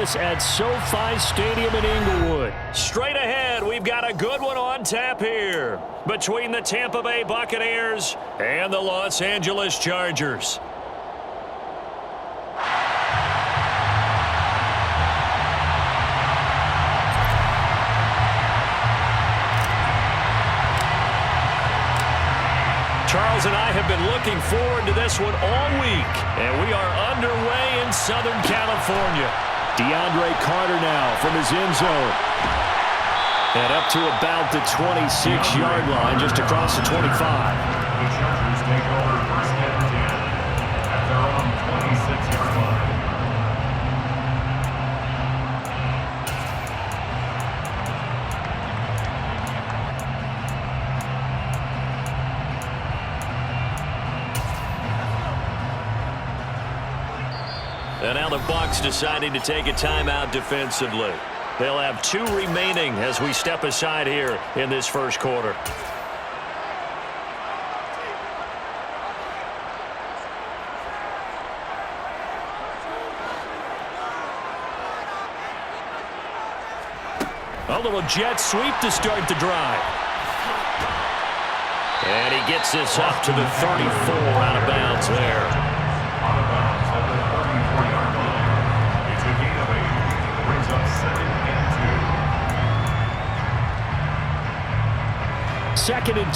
Angeles at SoFi Stadium in Inglewood. Straight ahead, we've got a good one on tap here between the Tampa Bay Buccaneers and the Los Angeles Chargers. Charles and I have been looking forward to this one all week, and we are underway in Southern California. DeAndre Carter now from his end zone. And up to about the 26-yard line, just across the 25. The Chargers take over first and 10 at their own 26-yard line. And now the Bucs deciding to take a timeout defensively. They'll have 2 remaining as we step aside here in this first quarter. A little jet sweep to start the drive. And he gets this up to the 34, out of bounds there. Out of bounds at the 34-yard line. It's a gain of 8. Brings up 2nd and 2. 2nd and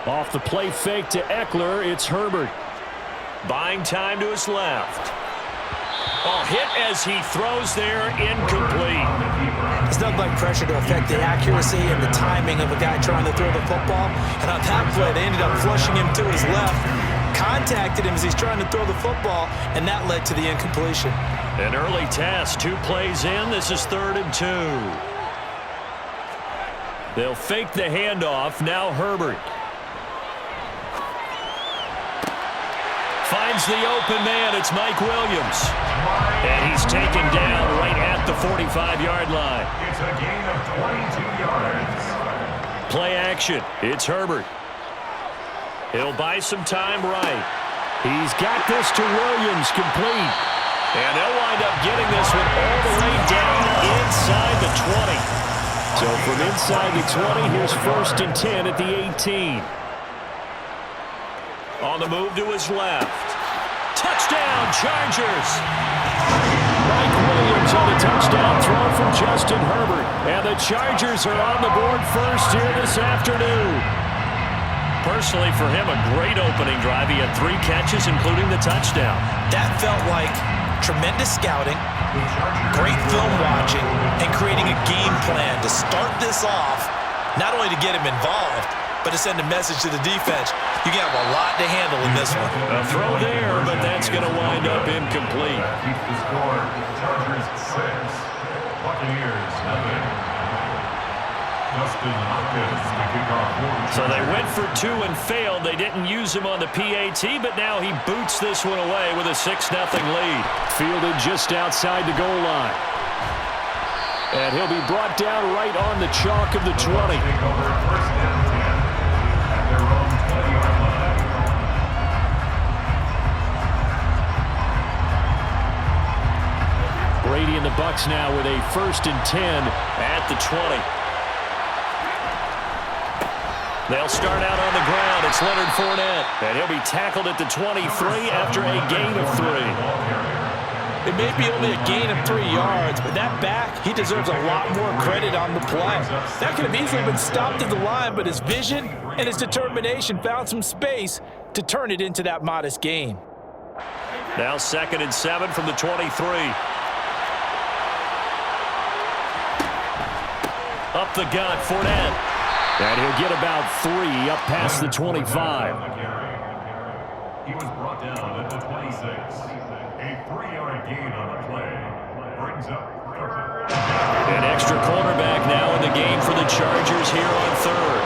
2. Off the play fake to Eckler, it's Herbert. Buying time to his left. Oh, hit as he throws there, incomplete. It's nothing like pressure to affect the accuracy and the timing of a guy trying to throw the football. And on that play, they ended up flushing him to his left, contacted him as he's trying to throw the football, and that led to the incompletion. An early test, 2 plays in. This is 3rd and 2. They'll fake the handoff. Now Herbert. Finds the open man. It's Mike Williams. And he's taken down right at the 45-yard line. It's a gain of 22 yards. Play action. It's Herbert. He'll buy some time right. He's got this to Williams, complete. And they'll wind up getting this one all the way down inside the 20. So from inside the 20, here's 1st and 10 at the 18. On the move to his left. Touchdown, Chargers! Mike Williams on the touchdown throw from Justin Herbert. And the Chargers are on the board first here this afternoon. Personally, for him, a great opening drive. He had 3 catches, including the touchdown. That felt like tremendous scouting, great film watching, and creating a game plan to start this off, not only to get him involved, but to send a message to the defense. You have a lot to handle in this one. A throw there, but that's going to wind up incomplete. Keeps the score. Chargers 6. Buccaneers 7. Justin Hopkins to kick off. So they went for 2 and failed. They didn't use him on the PAT, but now he boots this one away with a 6-0 lead. Fielded just outside the goal line. And he'll be brought down right on the chalk of the 20. Take over first and 10 at their own 20-yard line. Brady and the Bucs now with a 1st and 10 at the 20. They'll start out on the ground. It's Leonard Fournette. And he'll be tackled at the 23 after a gain of 3. It may be only a gain of 3 yards, but that back, he deserves a lot more credit on the play. That could have easily been stopped at the line, but his vision and his determination found some space to turn it into that modest gain. Now 2nd and 7 from the 23. Up the gut, Fournette. And he'll get about 3 up past the 25. He was brought down at the 26. A 3-yard gain on the play. Brings up 3rd. An extra quarterback now in the game for the Chargers here on 3rd.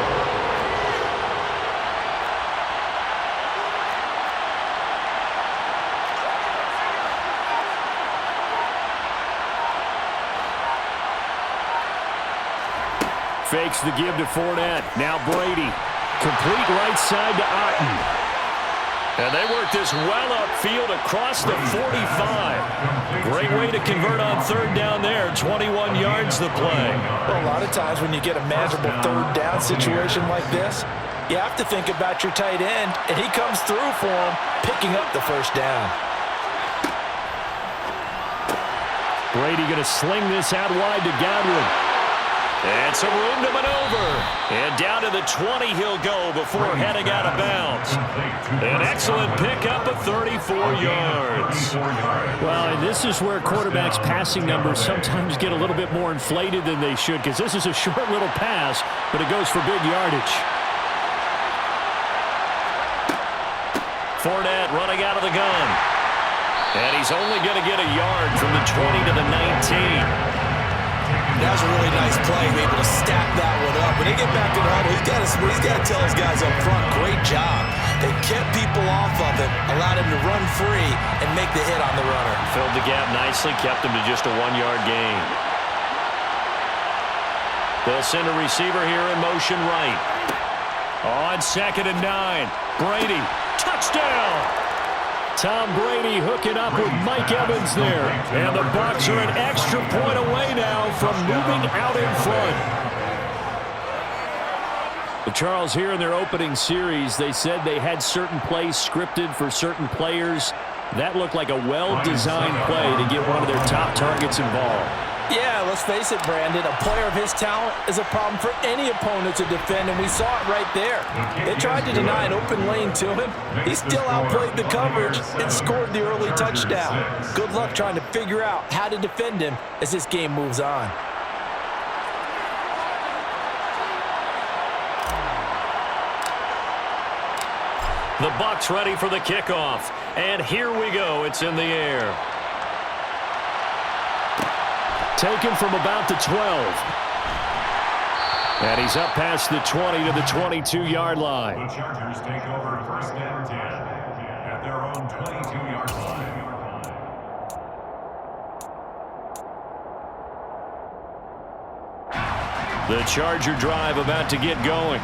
Fakes the give to Fournette. Now Brady. Complete right side to Otten. And they work this well upfield across the 45. Great way to convert on third down there. 21 yards the play. Well, a lot of times when you get a manageable third down situation like this, you have to think about your tight end, and he comes through for him, picking up the first down. Brady going to sling this out wide to Godwin. And some room to maneuver. And down to the 20 he'll go before heading out of bounds. An excellent pickup of 34 yards. Well, and this is where quarterbacks' passing numbers sometimes get a little bit more inflated than they should, because this is a short little pass, but it goes for big yardage. Fournette running out of the gun. And he's only going to get a yard from the 20 to the 19. That was a really nice play, able to stack that one up. When they get back in the huddle, he's got to tell his guys up front, great job. They kept people off of him, allowed him to run free and make the hit on the runner. Filled the gap nicely, kept him to just a 1-yard gain. They'll send a receiver here in motion right. On 2nd and 9, Brady, touchdown! Tom Brady hooking up with Mike Evans there. And the Bucs are an extra point away now from moving out in front. But Charles, here in their opening series, they said they had certain plays scripted for certain players. That looked like a well-designed play to get one of their top targets involved. Yeah, let's face it, Brandon. A player of his talent is a problem for any opponent to defend, and we saw it right there. They tried to deny an open lane to him. He still outplayed the coverage and scored the early touchdown. Good luck trying to figure out how to defend him as this game moves on. The Bucs ready for the kickoff. And here we go. It's in the air. Taken from about the 12. And he's up past the 20 to the 22-yard line. The Chargers take over 1st and 10 at their own 22-yard line. The Charger drive about to get going.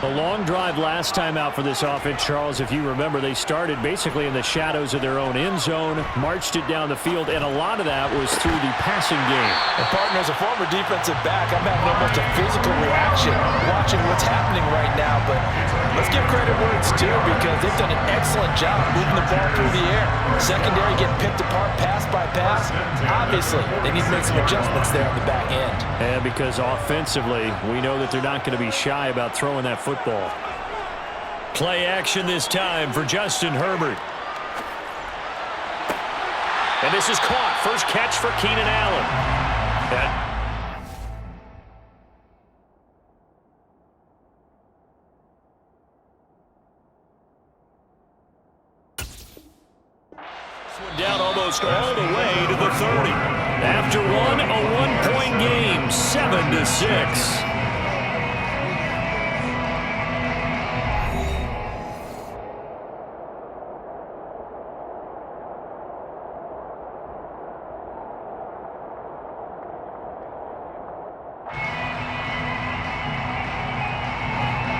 The long drive last time out for this offense, Charles, if you remember, they started basically in the shadows of their own end zone, marched it down the field, and a lot of that was through the passing game. And partner, as a former defensive back, I'm having almost a physical reaction watching what's happening right now. But let's give credit where it's due, because they've done an excellent job moving the ball through the air. Secondary getting picked apart pass by pass. Obviously, they need to make some adjustments there on the back end. And because offensively, we know that they're not going to be shy about throwing that football. Play action this time for Justin Herbert. And this is caught. First catch for Keenan Allen. Down almost all the way to the 30. After one, a one-point game, 7-6.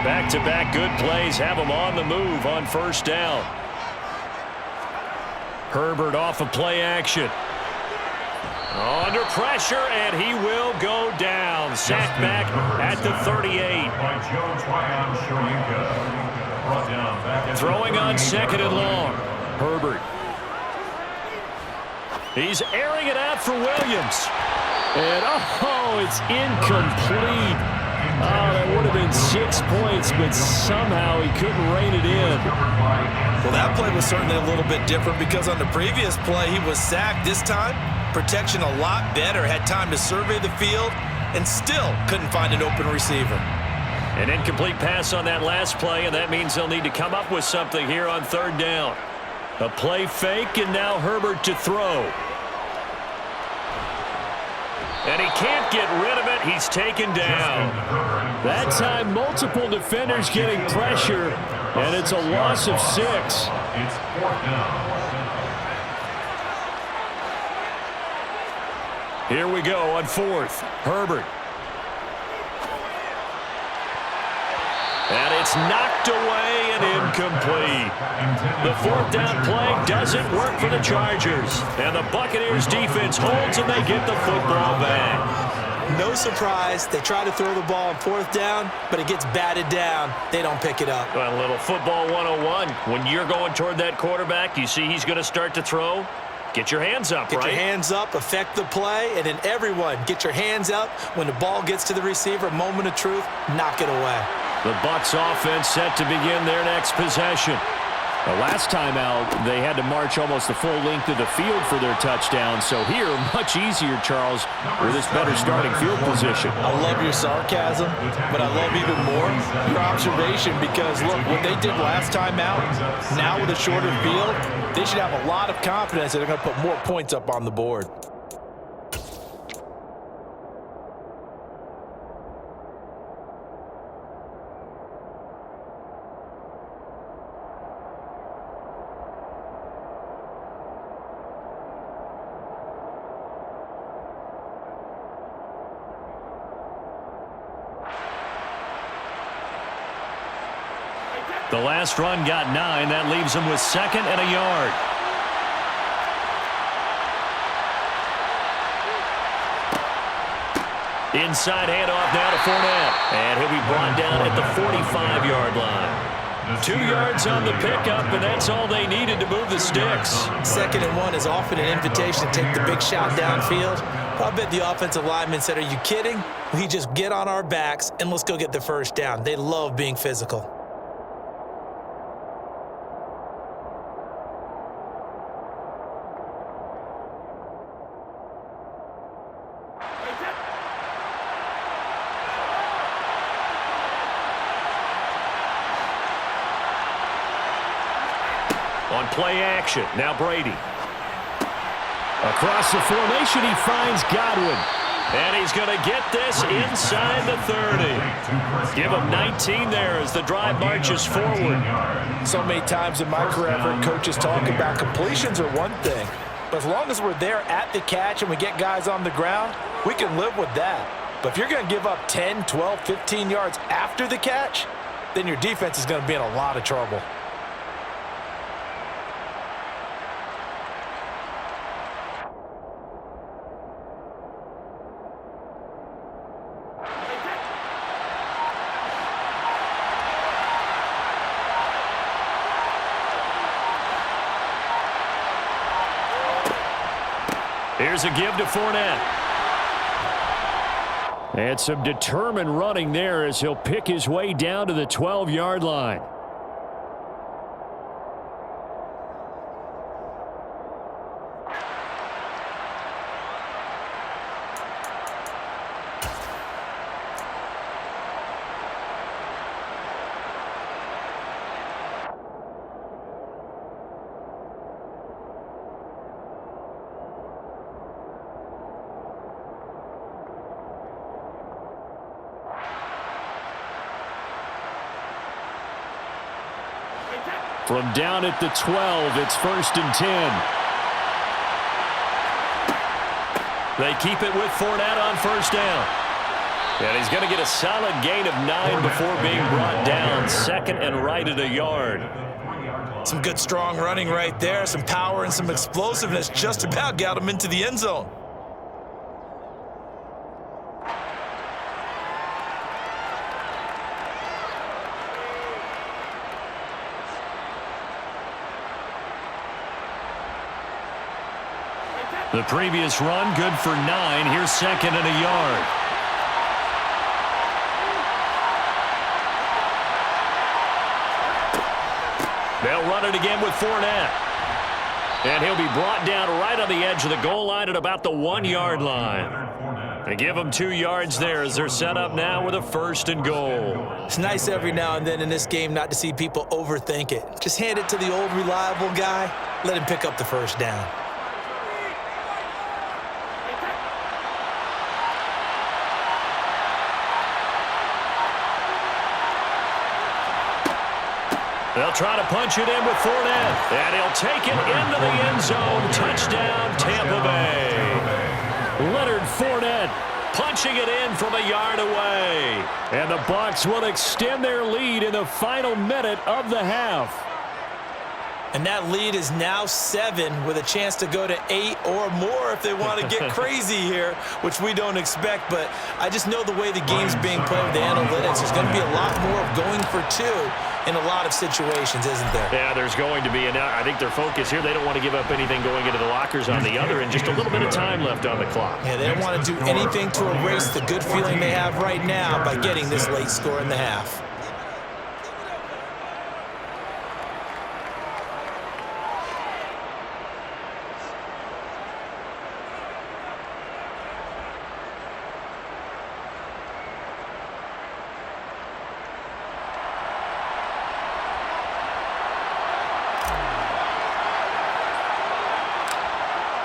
Back-to-back good plays have them on the move on 1st down. Herbert off of play action. Under pressure, and he will go down. Sacked back at the 38. Throwing on 2nd and long. Herbert. He's airing it out for Williams. And, it's incomplete. Oh, that would have been 6 points, but somehow he couldn't rein it in. Well, that play was certainly a little bit different, because on the previous play, he was sacked. This time, protection a lot better. Had time to survey the field and still couldn't find an open receiver. An incomplete pass on that last play, and that means they'll need to come up with something here on 3rd down. A play fake, and now Herbert to throw. And he can't get rid of it. He's taken down. That time, multiple defenders getting pressure, and it's a loss of 6. It's 4th down. Here we go on 4th. Herbert. And it's knocked away and incomplete. The fourth down play doesn't work for the Chargers. And the Buccaneers defense holds and they get the football back. No surprise, they try to throw the ball on fourth down, but it gets batted down. They don't pick it up. A little football 101. When you're going toward that quarterback, you see he's going to start to throw. Get your hands up, Get your hands up, affect the play, and then everyone get your hands up. When the ball gets to the receiver, moment of truth, knock it away. The Bucs offense set to begin their next possession. The last time out, they had to march almost the full length of the field for their touchdown. So here, much easier, Charles, with this better starting field position. I love your sarcasm, but I love even more your observation because, look, what they did last time out, now with a shorter field, they should have a lot of confidence that they're going to put more points up on the board. The last run got 9. That leaves them with 2nd and a yard. Inside handoff now to Fournette. And he'll be brought down at the 45-yard line. 2 yards on the pickup, and that's all they needed to move the sticks. 2nd and 1 is often an invitation to take the big shot downfield. I bet the offensive lineman said, are you kidding? We just get on our backs and let's go get the first down. They love being physical. On play action, now Brady. Across the formation, he finds Godwin. And he's going to get this inside the 30. Give him 19 there as the drive marches forward. So many times in my career, I've heard coaches talk about completions are one thing. But as long as we're there at the catch and we get guys on the ground, we can live with that. But if you're going to give up 10, 12, 15 yards after the catch, then your defense is going to be in a lot of trouble. Here's a give to Fournette. And some determined running there as he'll pick his way down to the 12-yard line. From down at the 12, it's 1st and 10. They keep it with Fournette on first down. And he's going to get a solid gain of 9 before being brought down. 2nd and right at a yard. Some good strong running right there, some power and some explosiveness just about got him into the end zone. The previous run, good for 9. Here's 2nd and a yard. They'll run it again with Fournette. And he'll be brought down right on the edge of the goal line at about the 1-yard line. They give him 2 yards there as they're set up now with a 1st and goal. It's nice every now and then in this game not to see people overthink it. Just hand it to the old reliable guy. Let him pick up the first down. They'll try to punch it in with Fournette. And he'll take it into the end zone. Touchdown, Tampa Bay. Leonard Fournette punches launching it in from a yard away. And the Bucs will extend their lead in the final minute of the half. And that lead is now 7 with a chance to go to 8 or more if they want to get crazy here, which we don't expect. But I just know the way the game's being played with the analytics, there's going to be a lot more of going for 2 in a lot of situations, isn't there? Yeah, there's going to be. And I think their focus here, they don't want to give up anything going into the lockers on the other, and just a little bit of time left on the clock. Yeah, they don't want to do anything to erase the good feeling they have right now by getting this late score in the half.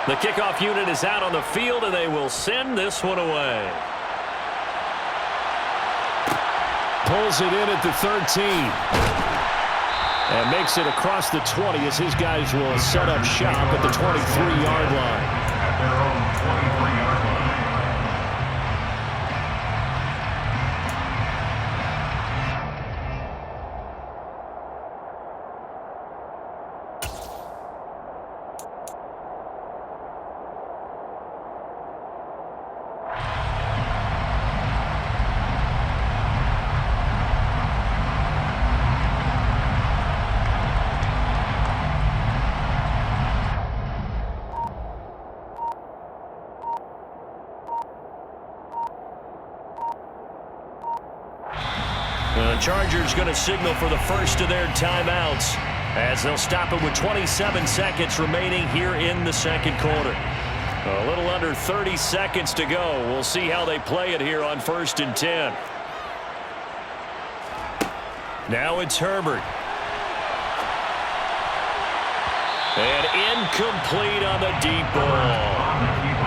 The kickoff unit is out on the field, and they will send this one away. Pulls it in at the 13. And makes it across the 20 as his guys will set up shop at the 23-yard line. At their own 23-yard line. The Chargers going to signal for the first of their timeouts as they'll stop it with 27 seconds remaining here in the second quarter. A little under 30 seconds to go. We'll see how they play it here on 1st and 10. Now it's Herbert. And incomplete on the deep ball.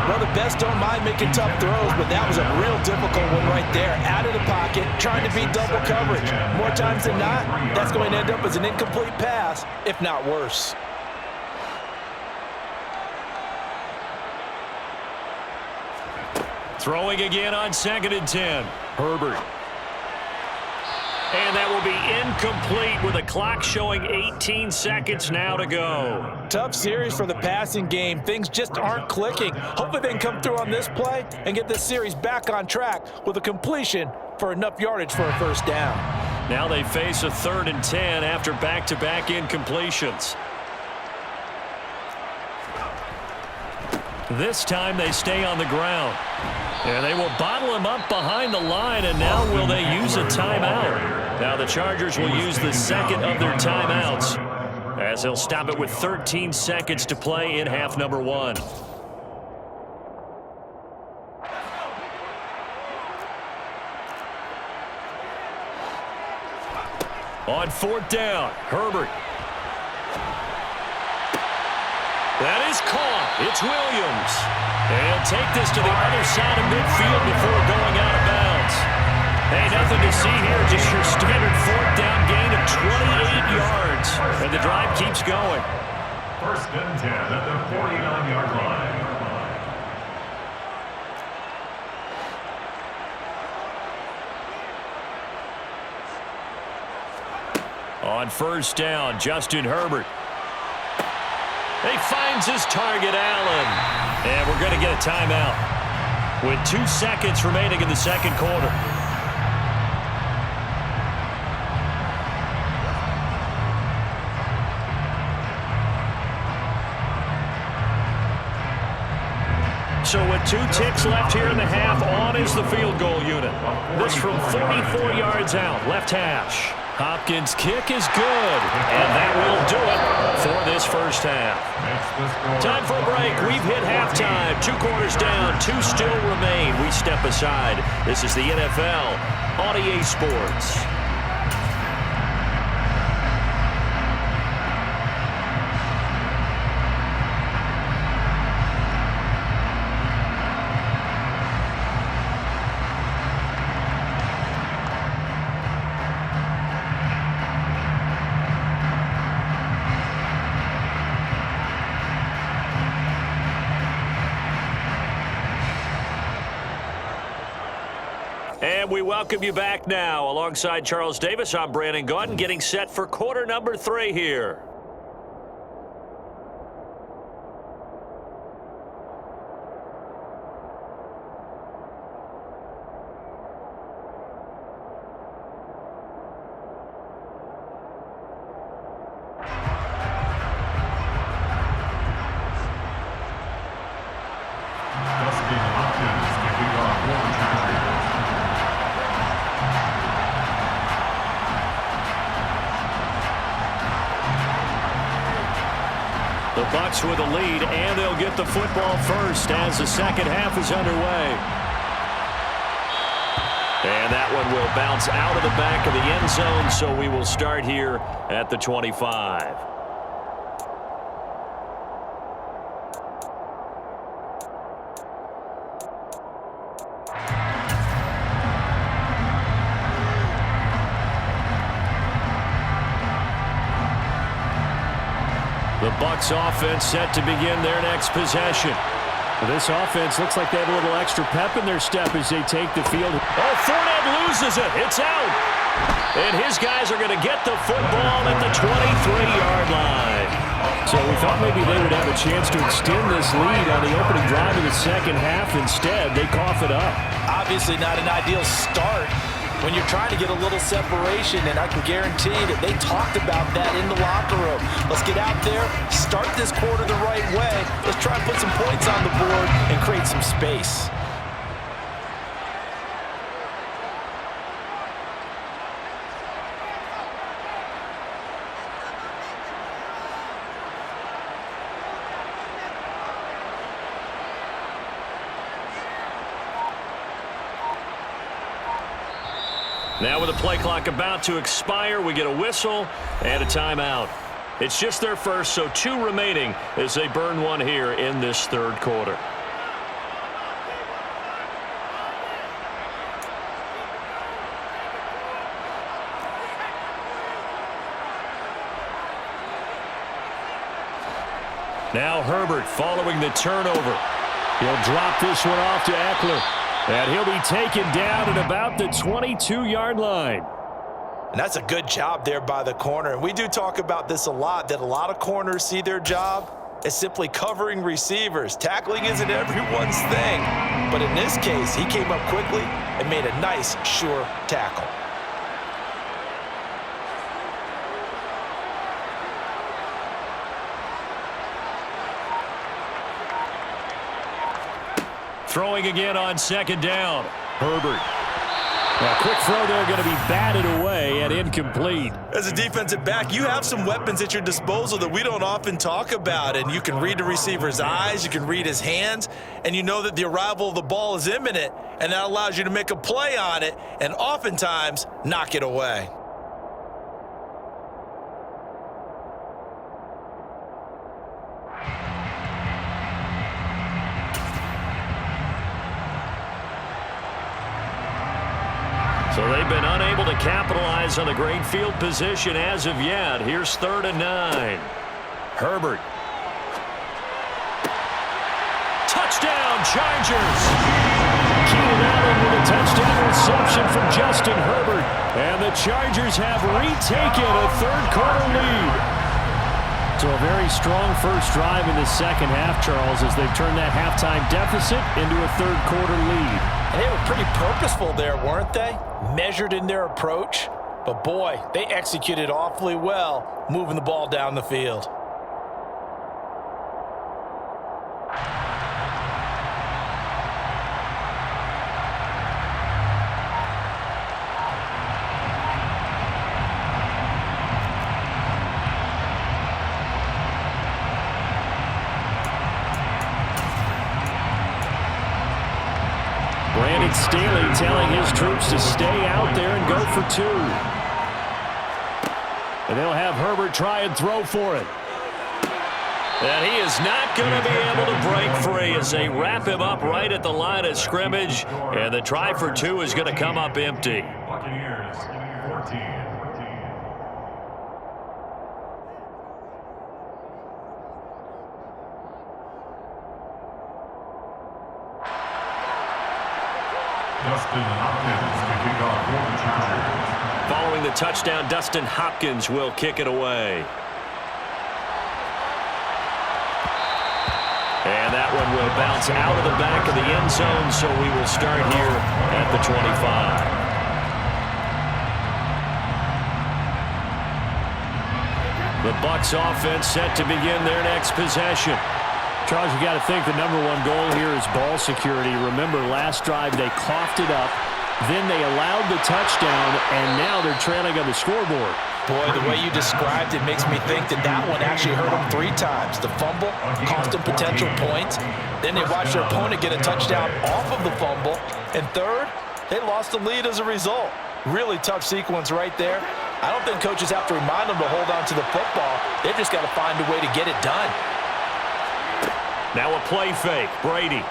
Well, the best don't mind making tough throws, but that was a real difficult one right there. Out of the pocket, trying to beat double coverage. More times than not, that's going to end up as an incomplete pass, if not worse. Throwing again on 2nd and 10. Herbert. And that will be incomplete with the clock showing 18 seconds now to go. Tough series for the passing game. Things just aren't clicking. Hopefully they can come through on this play and get this series back on track with a completion for enough yardage for a first down. Now they face a 3rd and 10 after back-to-back incompletions. This time they stay on the ground. And they will bottle him up behind the line, and now will they use a timeout? Now the Chargers will use the second of their timeouts as they'll stop it with 13 seconds to play in half number 1. On 4th down, Herbert. That is caught. It's Williams. And take this to the other side of midfield before going out of bounds. Hey, nothing to see here. Just your standard 4th down gain of 28 yards. And the drive keeps going. 1st and 10 at the 49-yard line. On 1st down, Justin Herbert. He finds his target, Allen. And we're going to get a timeout with 2 seconds remaining in the second quarter. So with 2 ticks left here in the half, on is the field goal unit. This from 44 yards out, left hash. Hopkins' kick is good, and that will do it for this first half. Time for a break. We've hit halftime. 2 quarters down, 2 still remain. We step aside. This is the NFL on EA Sports. And we welcome you back now. Alongside Charles Davis, I'm Brandon Gaudin, getting set for quarter number 3 here. The Bucs with a lead, and they'll get the football first as the second half is underway. And that one will bounce out of the back of the end zone, so we will start here at the 25. The Bucs offense set to begin their next possession. This offense looks like they have a little extra pep in their step as they take the field. Oh, Fournette loses it. It's out. And his guys are going to get the football at the 23-yard line. So we thought maybe they would have a chance to extend this lead on the opening drive of the second half. Instead, they cough it up. Obviously not an ideal start when you're trying to get a little separation, and I can guarantee that they talked about that in the locker room. Let's get out there, start this quarter the right way. Let's try and put some points on the board and create some space. Now with the play clock about to expire, we get a whistle and a timeout. It's just their first, so 2 remaining as they burn one here in this third quarter. Now Herbert following the turnover. He'll drop this one off to Eckler. And he'll be taken down at about the 22-yard line. And that's a good job there by the corner. And we do talk about this a lot, that a lot of corners see their job as simply covering receivers. Tackling isn't everyone's thing. But in this case, he came up quickly and made a nice, sure tackle. Throwing again on second down. Herbert. A quick throw there, going to be batted away and incomplete. As a defensive back, you have some weapons at your disposal that we don't often talk about. And you can read the receiver's eyes, you can read his hands, and you know that the arrival of the ball is imminent, and that allows you to make a play on it and oftentimes knock it away. So they've been unable to capitalize on the great field position as of yet. Here's 3rd and 9. Herbert. Touchdown, Chargers. Keenan Allen with a touchdown reception from Justin Herbert. And the Chargers have retaken a third-quarter lead. So a very strong first drive in the second half, Charles, as they've turned that halftime deficit into a third-quarter lead. And they were pretty purposeful there, weren't they? Measured in their approach. But boy, they executed awfully well, moving the ball down the field. Brandon Staley telling his troops to stay out there and go for 2. And they'll have Herbert try and throw for it. And he is not going to be able to break free as they wrap him up right at the line of scrimmage. And the try for 2 is going to come up empty. Buccaneers, 14. Justin Hopkins kickoff for the Chargers. Following the touchdown, Dustin Hopkins will kick it away. And that one will bounce out of the back of the end zone, so we will start here at the 25. The Bucs offense set to begin their next possession. Charles, you got to think the number one goal here is ball security. Remember, last drive they coughed it up, then they allowed the touchdown, and now they're trailing on the scoreboard. Boy, the way you described it makes me think that that one actually hurt them 3 times. The fumble cost them potential points. Then they watched their opponent get a touchdown off of the fumble. And third, they lost the lead as a result. Really tough sequence right there. I don't think coaches have to remind them to hold on to the football. They've just got to find a way to get it done. Now a play fake. Brady.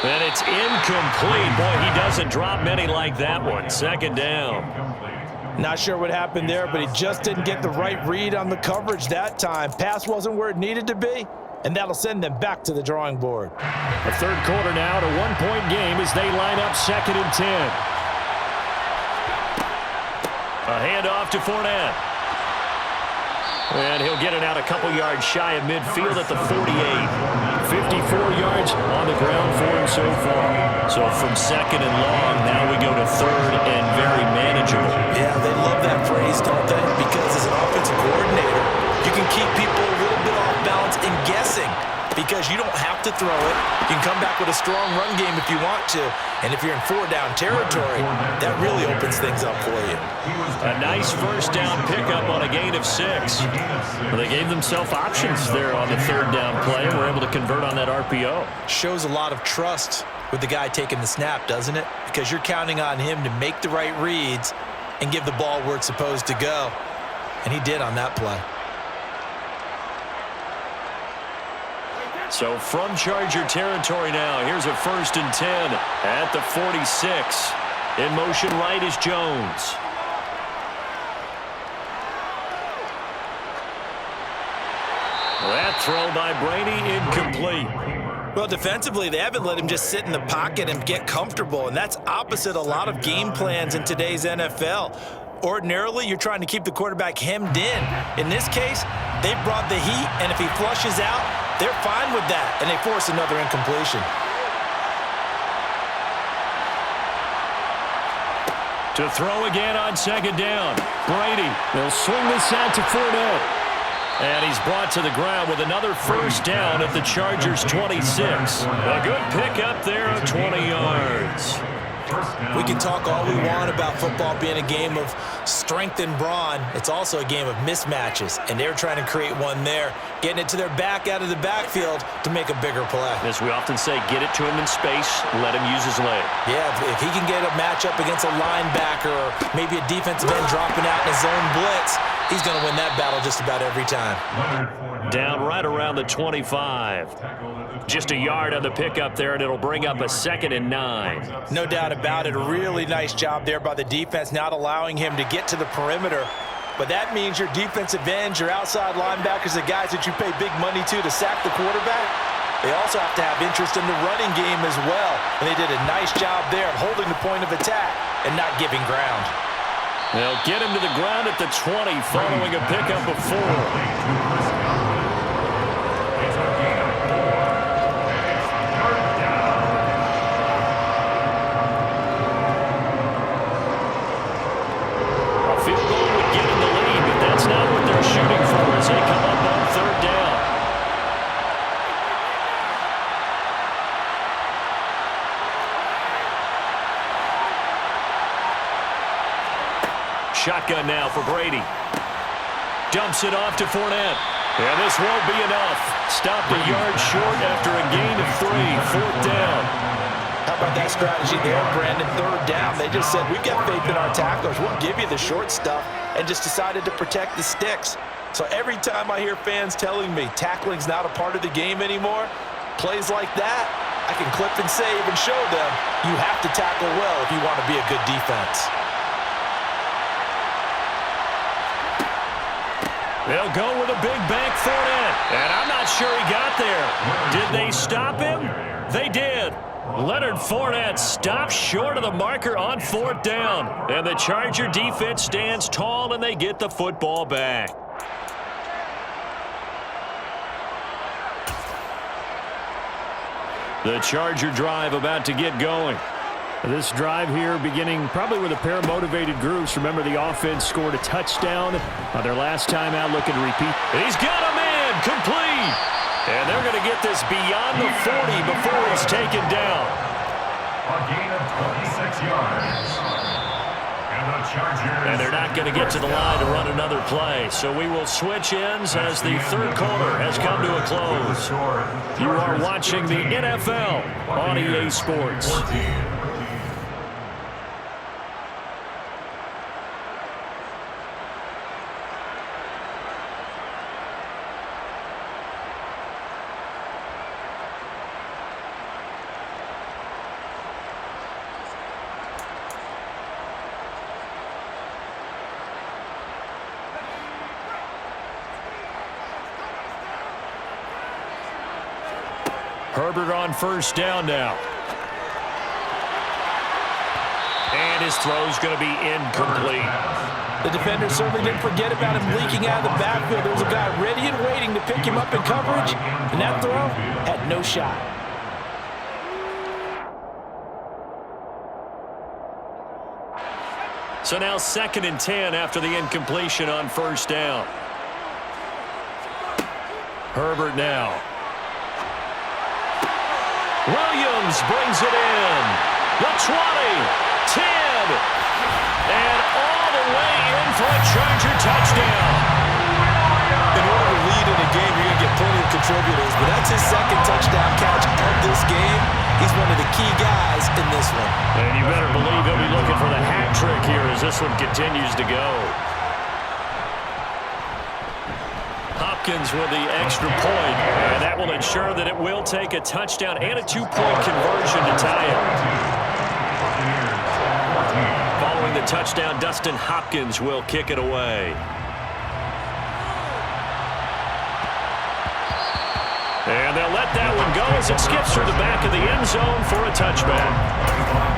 And it's incomplete. Boy, he doesn't drop many like that one. Second down. Not sure what happened there, but he just didn't get the right read on the coverage that time. Pass wasn't where it needed to be, and that'll send them back to the drawing board. The third quarter now, a one-point game as they line up 2nd and 10. A handoff to Fournette. And he'll get it out a couple yards shy of midfield at the 48. 54 yards on the ground for him so far. So from 2nd and long, now we go to 3rd and very manageable. Yeah, they love that phrase, don't they? Because as an offensive coordinator, you can keep people a little bit off balance and guessing because you don't have to throw it. You can come back with a strong run game if you want to. And if you're in 4-down territory, that really opens things up for you. A nice first down pickup on a gain of 6. Well, they gave themselves options there on the 3rd down play and were able to convert on that RPO. Shows a lot of trust with the guy taking the snap, doesn't it? Because you're counting on him to make the right reads and give the ball where it's supposed to go. And he did on that play. So from Charger territory now, here's a 1st and 10 at the 46. In motion right is Jones. That throw by Brady incomplete. Well, defensively, they haven't let him just sit in the pocket and get comfortable, and that's opposite a lot of game plans in today's NFL. Ordinarily, you're trying to keep the quarterback hemmed in. In this case, they brought the heat, and if he flushes out, they're fine with that, and they force another incompletion. To throw again on 2nd down. Brady. They'll swing this out to Fournette. And he's brought to the ground with another 1st down at the Chargers' 26. A good pickup there of 20 yards. We can talk all we want about football being a game of strength and brawn. It's also a game of mismatches, and they're trying to create one there, getting it to their back out of the backfield to make a bigger play. As we often say, get it to him in space, let him use his leg. Yeah, if he can get a matchup against a linebacker or maybe a defensive end dropping out in a zone blitz, he's going to win that battle just about every time. Down right around the 25. Just a yard on the pickup there, and it'll bring up a 2nd and 9. No doubt about it. A really nice job there by the defense, not allowing him to get to the perimeter. But that means your defensive ends, your outside linebackers, the guys that you pay big money to sack the quarterback, they also have to have interest in the running game as well. And they did a nice job there of holding the point of attack and not giving ground. They'll get him to the ground at the 20 following a pickup of 4. They come up on 3rd down. Shotgun now for Brady. Dumps it off to Fournette. And this won't be enough. Stopped a yard short after a gain of 3. 4th down. How about that strategy there, Brandon? 3rd down. They just said, we've got faith in our tacklers. We'll give you the short stuff, and just decided to protect the sticks. So every time I hear fans telling me tackling's not a part of the game anymore, plays like that, I can clip and save and show them you have to tackle well if you want to be a good defense. They'll go with a big bank Fournette. And I'm not sure he got there. Did they stop him? They did. Leonard Fournette stops short of the marker on 4th down. And the Charger defense stands tall, and they get the football back. The Charger drive about to get going. This drive here beginning probably with a pair of motivated groups. Remember, the offense scored a touchdown on their last time out, looking to repeat. He's got him in, complete. And they're going to get this beyond the 40 before he's taken down. A gain of 26 yards. And the Chargers. And they're not going to get to the line to run another play. So we will switch ends as the third quarter has come to a close. You are watching the NFL on EA Sports. Herbert on 1st down now. And his throw's going to be incomplete. The defender certainly didn't forget about him leaking out of the backfield. There was a guy ready and waiting to pick him up in coverage, and that throw had no shot. So now 2nd and 10 after the incompletion on 1st down. Herbert now. Williams brings it in. The 20, 10, and all the way in for a Charger touchdown. In order to lead in a game, you're going to get plenty of contributors, but that's his 2nd touchdown catch of this game. He's one of the key guys in this one. And you better believe he'll be looking for the hat trick here as this one continues to go. Hopkins with the extra point, and that will ensure that it will take a touchdown and a 2-point conversion to tie it. Following the touchdown, Dustin Hopkins will kick it away. And they'll let that one go as it skips through the back of the end zone for a touchback.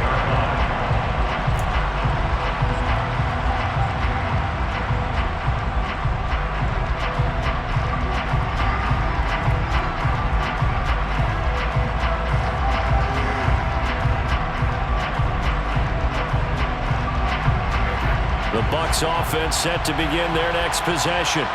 The Bucs offense set to begin their next possession.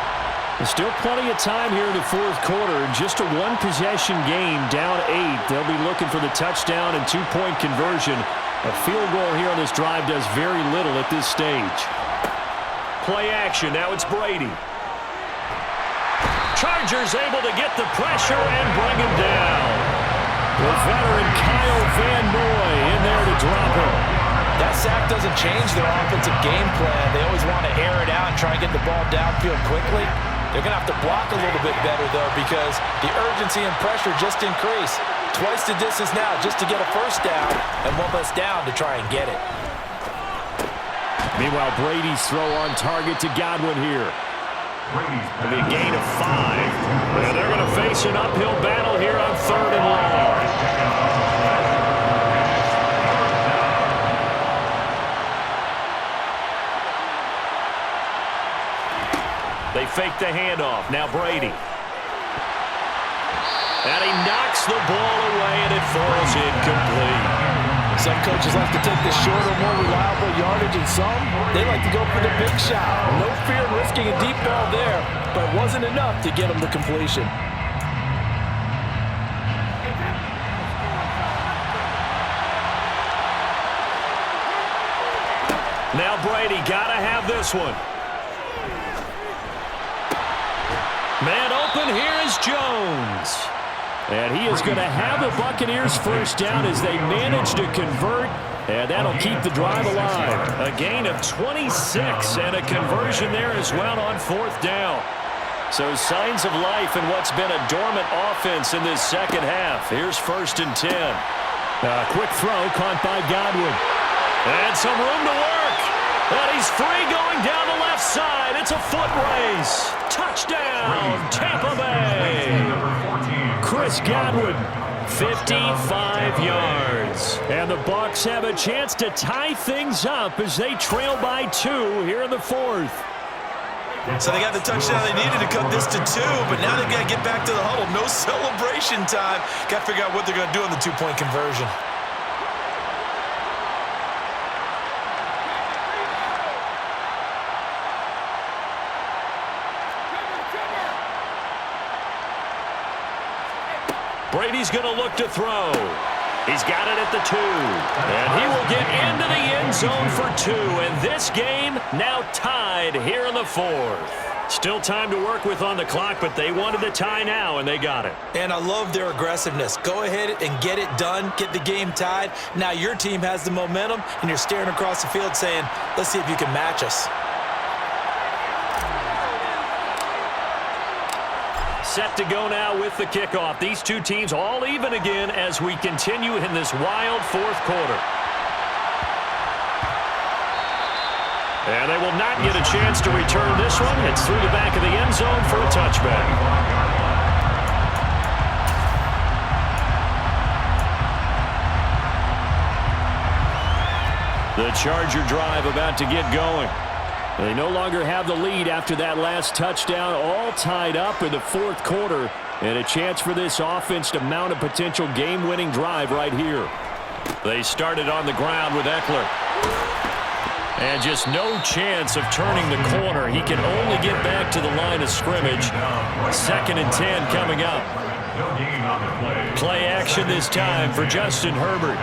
There's still plenty of time here in the 4th quarter. Just a one-possession game, down 8. They'll be looking for the touchdown and 2-point conversion. A field goal here on this drive does very little at this stage. Play action. Now it's Brady. Chargers able to get the pressure and bring him down. The veteran Kyle Van Noy in there to drop him. That sack doesn't change their offensive game plan. They always want to air it out and try and get the ball downfield quickly. They're going to have to block a little bit better, though, because the urgency and pressure just increase. Twice the distance now just to get a 1st down and 1 less down to try and get it. Meanwhile, Brady's throw on target to Godwin here. It'll be a gain of 5. And they're going to face an uphill battle here on 3rd and long. They fake the handoff. Now Brady. And he knocks the ball away, and it falls incomplete. Some coaches like to take the shorter, more reliable yardage, and some, they like to go for the big shot. No fear of risking a deep ball there, but it wasn't enough to get them to completion. Now Brady got to have this one. Man open, here is Jones. And he is going to have the Buccaneers 1st down as they manage to convert, and that'll keep the drive alive. A gain of 26 and a conversion there as well on 4th down. So signs of life in what's been a dormant offense in this 2nd half. Here's 1st and 10. A quick throw caught by Godwin. And some room to work. And he's free going down the left side. It's a foot race. Touchdown, Tampa Bay. Chris Godwin 55 yards. And the Bucs have a chance to tie things up as they trail by 2 here in the 4th. So they got the touchdown they needed to cut this to 2, but now they've got to get back to the huddle. No celebration time. Got to figure out what they're going to do on the 2-point conversion. Brady's going to look to throw. He's got it at the 2. And he will get into the end zone for 2. And this game now tied here in the 4th. Still time to work with on the clock, but they wanted the tie now, and they got it. And I love their aggressiveness. Go ahead and get it done. Get the game tied. Now your team has the momentum, and you're staring across the field saying, let's see if you can match us. Set to go now with the kickoff. These two teams all even again as we continue in this wild 4th quarter. And they will not get a chance to return this one. It's through the back of the end zone for a touchback. The Charger drive about to get going. They no longer have the lead after that last touchdown, all tied up in the 4th quarter, and a chance for this offense to mount a potential game-winning drive right here. They started on the ground with Eckler. And just no chance of turning the corner. He can only get back to the line of scrimmage. 2nd and 10 coming up. Play action this time for Justin Herbert.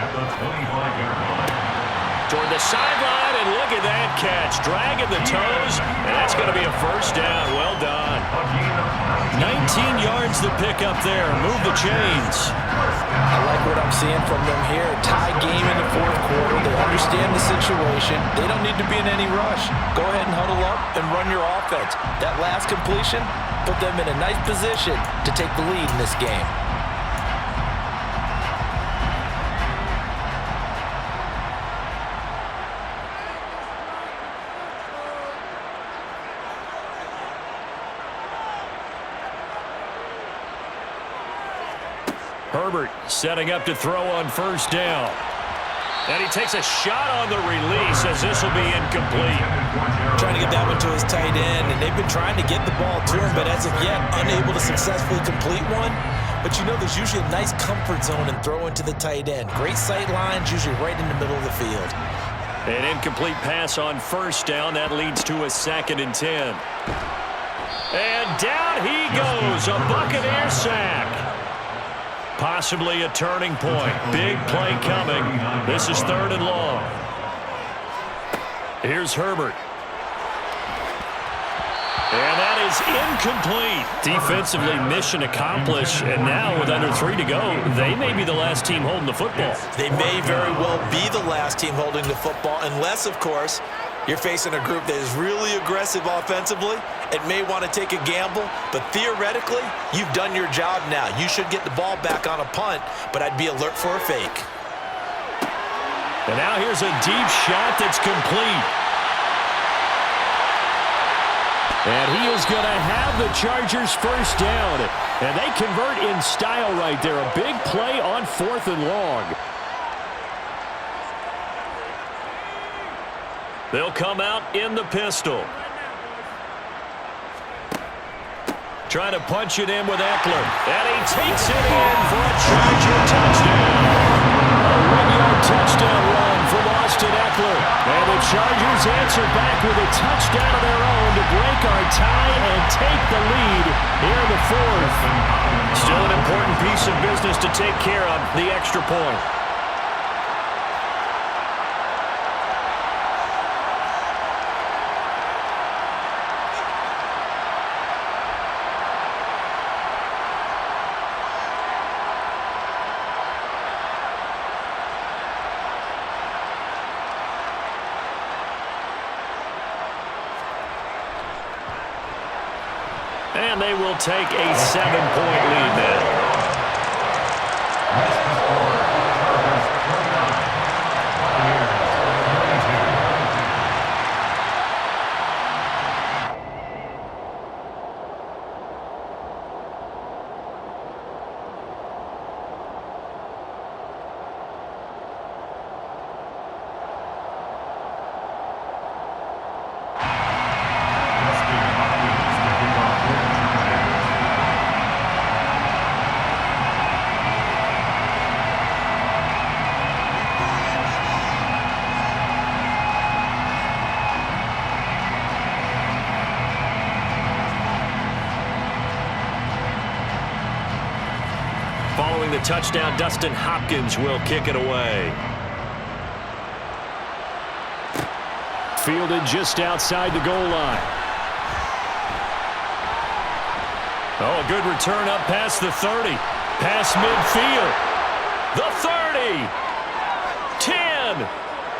Toward the sideline, and look at that catch. Dragging the toes, and that's going to be a first down. Well done. 19 yards to pick up there. Move the chains. I like what I'm seeing from them here. Tie game in the 4th quarter. They understand the situation. They don't need to be in any rush. Go ahead and huddle up and run your offense. That last completion put them in a nice position to take the lead in this game. Herbert setting up to throw on first down. And he takes a shot on the release as this will be incomplete. Trying to get that one to his tight end, and they've been trying to get the ball to him, but as of yet, unable to successfully complete one. But you know there's usually a nice comfort zone in throwing to the tight end. Great sight lines, usually right in the middle of the field. An incomplete pass on first down. That leads to a 2nd and 10. And down he goes, a Buccaneer sack. Possibly a turning point. Big play coming. This is 3rd and long. Here's Herbert. And that is incomplete. Defensively, mission accomplished. And now with under 3 to go, they may be the last team holding the football. They may very well be the last team holding the football, unless, of course, you're facing a group that is really aggressive offensively. It may want to take a gamble, but theoretically, you've done your job now. You should get the ball back on a punt, but I'd be alert for a fake. And now here's a deep shot that's complete. And he is going to have the Chargers first down. And they convert in style right there. A big play on 4th and long. They'll come out in the pistol. Trying to punch it in with Eckler. And he takes it in for a Charger touchdown. A 1-yard touchdown run from Austin Eckler. And the Chargers answer back with a touchdown of their own to break our tie and take the lead here in the 4th. Still an important piece of business to take care of, the extra point. And they will take a 7-point lead now. Following the touchdown, Dustin Hopkins will kick it away. Fielded just outside the goal line. Oh, a good return up past the 30. Past midfield. The 30. 10.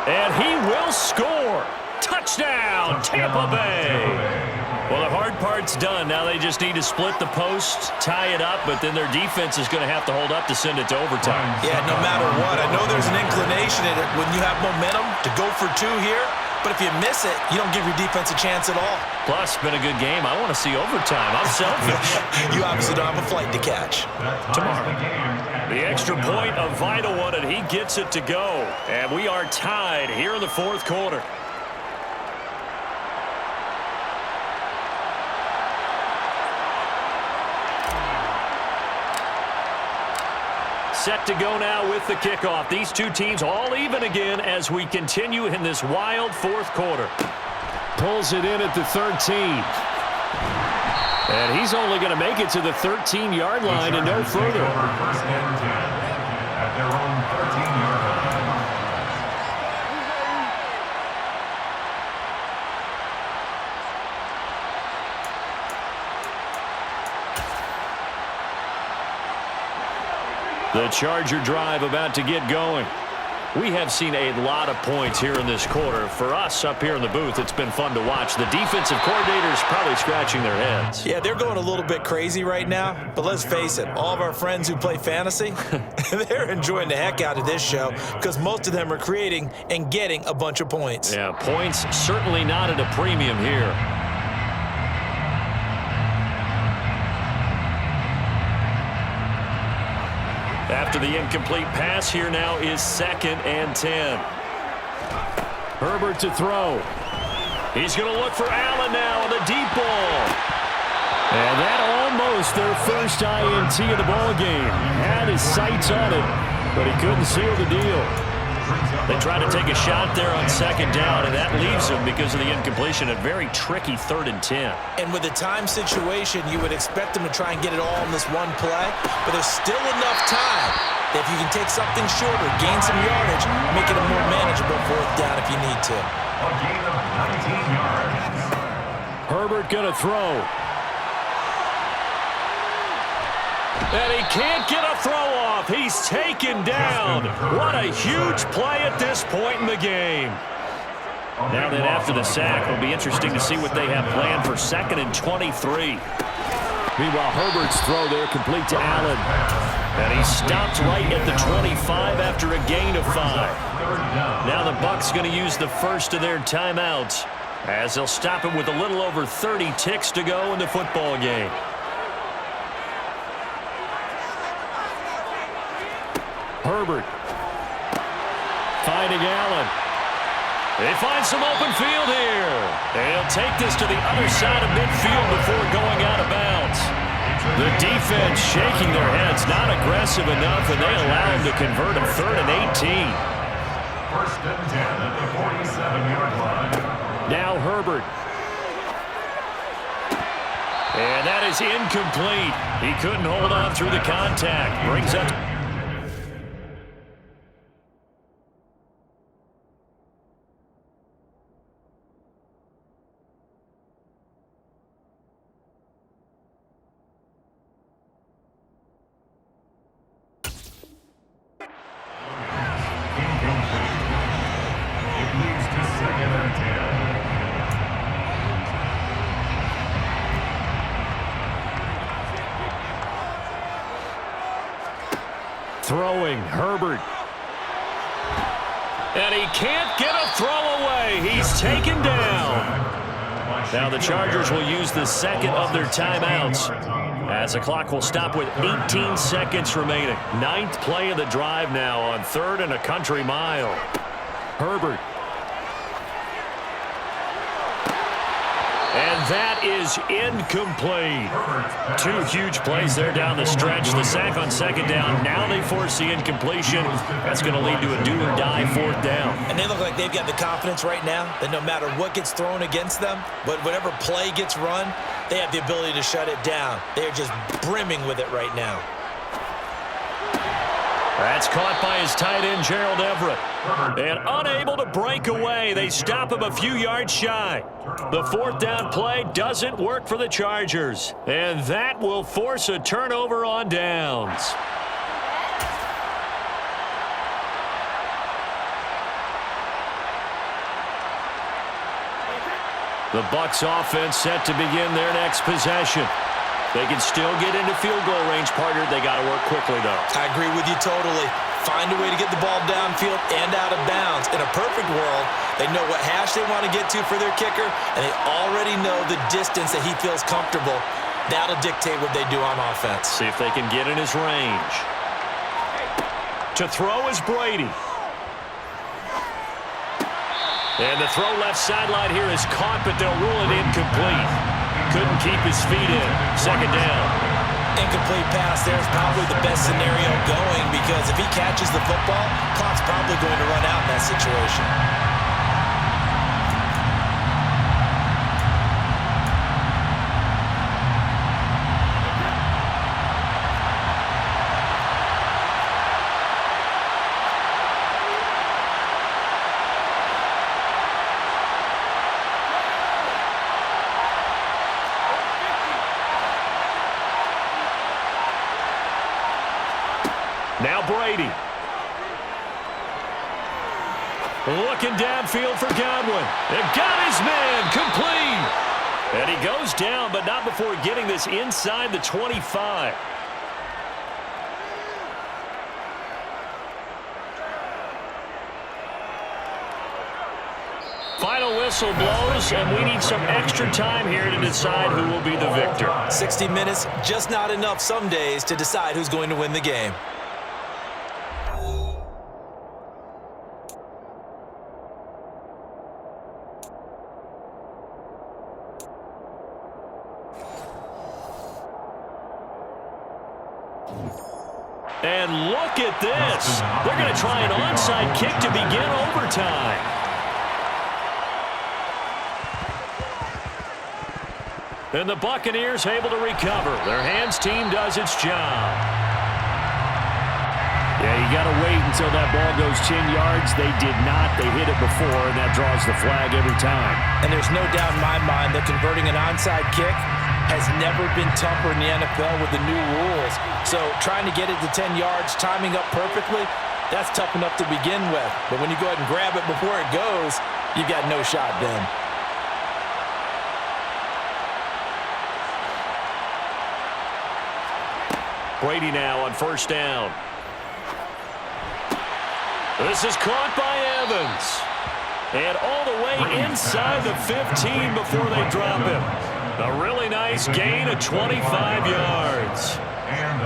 And he will score. Touchdown, Tampa Bay. Well, the hard part's done. Now they just need to split the post, tie it up, but then their defense is going to have to hold up to send it to overtime. Yeah, no matter what. I know there's an inclination in it when you have momentum to go for two here, but if you miss it, you don't give your defense a chance at all. Plus, been a good game. I want to see overtime. I'm selfish. You obviously don't have a flight to catch. Tomorrow. The extra point, a vital one, and he gets it to go. And we are tied here in the fourth quarter. Set to go now with the kickoff. These two teams all even again as we continue in this wild fourth quarter. Pulls it in at the 13. And he's only going to make it to the 13-yard line and no further. First and 10 at their own 13-yard line. The Charger drive about to get going. We have seen a lot of points here in this quarter. For us up here in the booth, it's been fun to watch. The defensive coordinators probably scratching their heads. Yeah, they're going a little bit crazy right now, but let's face it, all of our friends who play fantasy, they're enjoying the heck out of this show because most of them are creating and getting a bunch of points. Yeah, points certainly not at a premium here. After the incomplete pass, here now is 2nd and 10. Herbert to throw. He's going to look for Allen now on the deep ball. And that almost their first INT of the ball game. Had his sights on it, but he couldn't seal the deal. They try to take a shot there on 2nd down, and that leaves them because of the incompletion. A very tricky 3rd and 10. And with the time situation, you would expect them to try and get it all in this one play, but there's still enough time that if you can take something shorter, gain some yardage, make it a more manageable 4th down if you need to. A gain of 19 yards. Herbert going to throw. And he can't get a throw off. He's taken down. What a huge play at this point in the game. Now then, after the sack, it'll be interesting to see what they have planned for 2nd and 23. Meanwhile, Herbert's throw there complete to Allen. And he stopped right at the 25 after a gain of 5. Now the Bucs going to use the first of their timeouts as they'll stop it with a little over 30 ticks to go in the football game. Herbert finding Allen. They find some open field here. They'll take this to the other side of midfield before going out of bounds. The defense shaking their heads, not aggressive enough, and they allow him to convert a 3rd and 18. First and 10 at the 47-yard line. Now Herbert. And that is incomplete. He couldn't hold on through the contact. Brings up. Throwing, Herbert. And he can't get a throw away. He's taken down. Now the Chargers will use the 2nd of their timeouts as the clock will stop with 18 seconds remaining. 9th play of the drive now on 3rd and a country mile. Herbert. And that is incomplete. 2 huge plays there down the stretch. The sack on 2nd down. Now they force the incompletion. That's going to lead to a do-or-die 4th down. And they look like they've got the confidence right now that no matter what gets thrown against them, but whatever play gets run, they have the ability to shut it down. They're just brimming with it right now. That's caught by his tight end, Gerald Everett. And unable to break away. They stop him a few yards shy. The fourth down play doesn't work for the Chargers. And that will force a turnover on downs. The Bucs offense set to begin their next possession. They can still get into field goal range, partner. They got to work quickly, though. I agree with you totally. Find a way to get the ball downfield and out of bounds. In a perfect world, they know what hash they want to get to for their kicker, and they already know the distance that he feels comfortable. That'll dictate what they do on offense. See if they can get in his range. To throw is Brady. And the throw left sideline here is caught, but they'll rule it incomplete. Couldn't keep his feet in. Second down. Incomplete pass there is probably the best scenario going because if he catches the football, clock's probably going to run out in that situation. Now Brady. Looking downfield for Godwin. And got his man complete. And he goes down, but not before getting this inside the 25. Final whistle blows, and we need some extra time here to decide who will be the victor. 60 minutes, just not enough some days to decide who's going to win the game. And look at this. They're going to try an onside kick to begin overtime. And the Buccaneers able to recover. Their hands team does its job. Yeah, you got to wait until that ball goes 10 yards. They did not. They hit it before, and that draws the flag every time. And there's no doubt in my mind that converting an onside kick has never been tougher in the NFL with the new rules. So trying to get it to 10 yards, timing up perfectly, that's tough enough to begin with. But when you go ahead and grab it before it goes, you've got no shot then. Brady now on first down. This is caught by Evans. And all the way inside the 15 before they drop him. A really nice gain of 25 yards.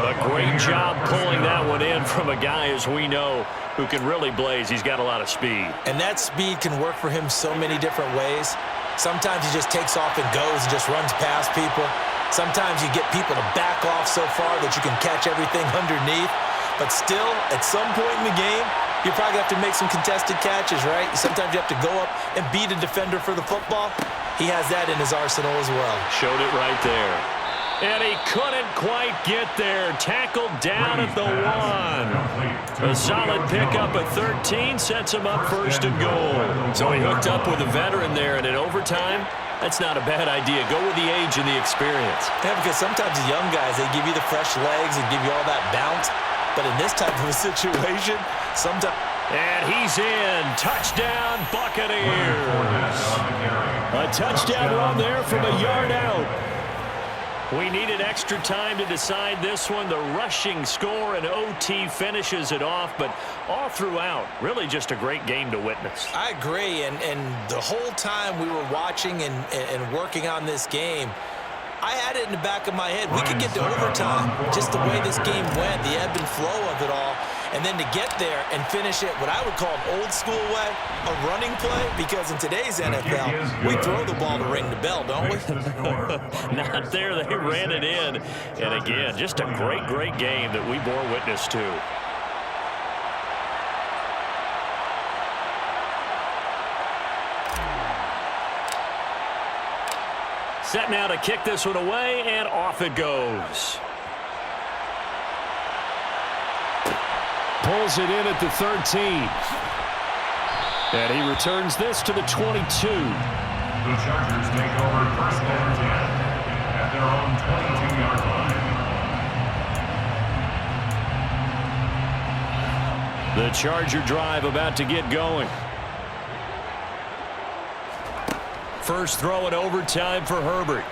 A great job pulling that one in from a guy, as we know, who can really blaze. He's got a lot of speed. And that speed can work for him so many different ways. Sometimes he just takes off and goes and just runs past people. Sometimes you get people to back off so far that you can catch everything underneath. But still, at some point in the game, you probably have to make some contested catches, right? Sometimes you have to go up and beat a defender for the football. He has that in his arsenal as well. Showed it right there. And he couldn't quite get there. Tackled down at the 1. A solid pickup at 13 sets him up first and goal. So he hooked up with a veteran there, and in overtime, that's not a bad idea. Go with the age and the experience. Yeah, because sometimes the young guys, they give you the fresh legs and give you all that bounce. But in this type of a situation, sometimes... And he's in. Touchdown, Buccaneers. A touchdown run there from a yard out. We needed extra time to decide this one. The rushing score and OT finishes it off, but all throughout, really just a great game to witness. I agree, and the whole time we were watching and working on this game, I had it in the back of my head. We could get to overtime, just the way this game went, the ebb and flow of it all. And then to get there and finish it what I would call an old school way, a running play, because in today's NFL, we throw the ball to ring the bell, don't we? Not there. They ran it in. And again, just a great, great game that we bore witness to. Set now to kick this one away, and off it goes. pulls it in at the 13. And he returns this to the 22. The Chargers take over first and 10 at their own 22-yard line. The Charger drive about to get going. First throw in overtime for Herbert.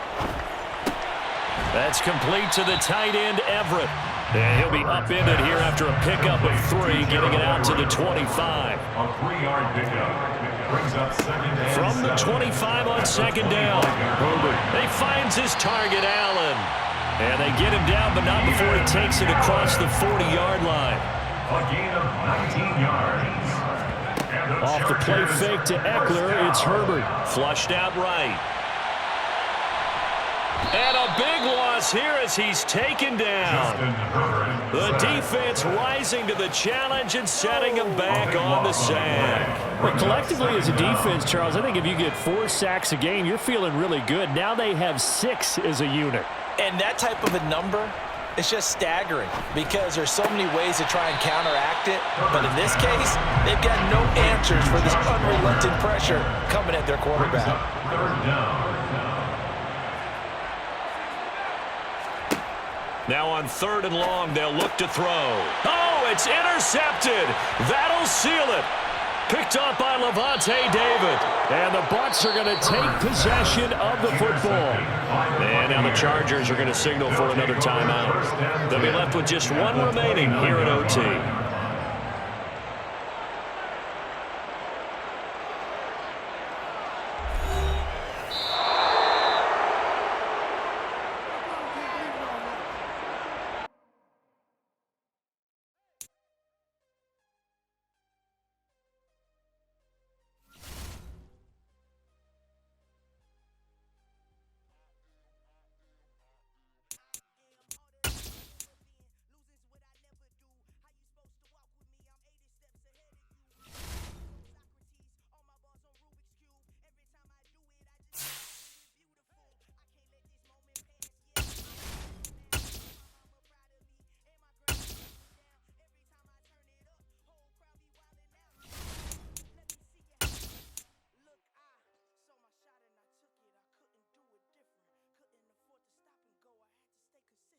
That's complete to the tight end, Everett. And he'll be upended here after a pickup of 3, getting it out to the 25. A 3-yard pickup. Brings up second and From the 7. 25 on second down. Herbert. He finds his target, Allen. And they get him down, but not before he takes it across the 40-yard line. A gain of 19 yards. And Off the play fake to Eckler, it's Herbert. Flushed out right. And a big loss here as he's taken down. The defense rising to the challenge and setting him back on the sack. Well, collectively as a defense, Charles, I think if you get 4 sacks a game, you're feeling really good. Now they have 6 as a unit. And that type of a number, it's just staggering because there's so many ways to try and counteract it. But in this case, they've got no answers for this unrelenting pressure coming at their quarterback. Third down. Now on 3rd and long, they'll look to throw. Oh, it's intercepted. That'll seal it. Picked up by Levante David. And the Bucs are going to take possession of the football. And now the Chargers are going to signal for another timeout. They'll be left with just 1 remaining here at OT.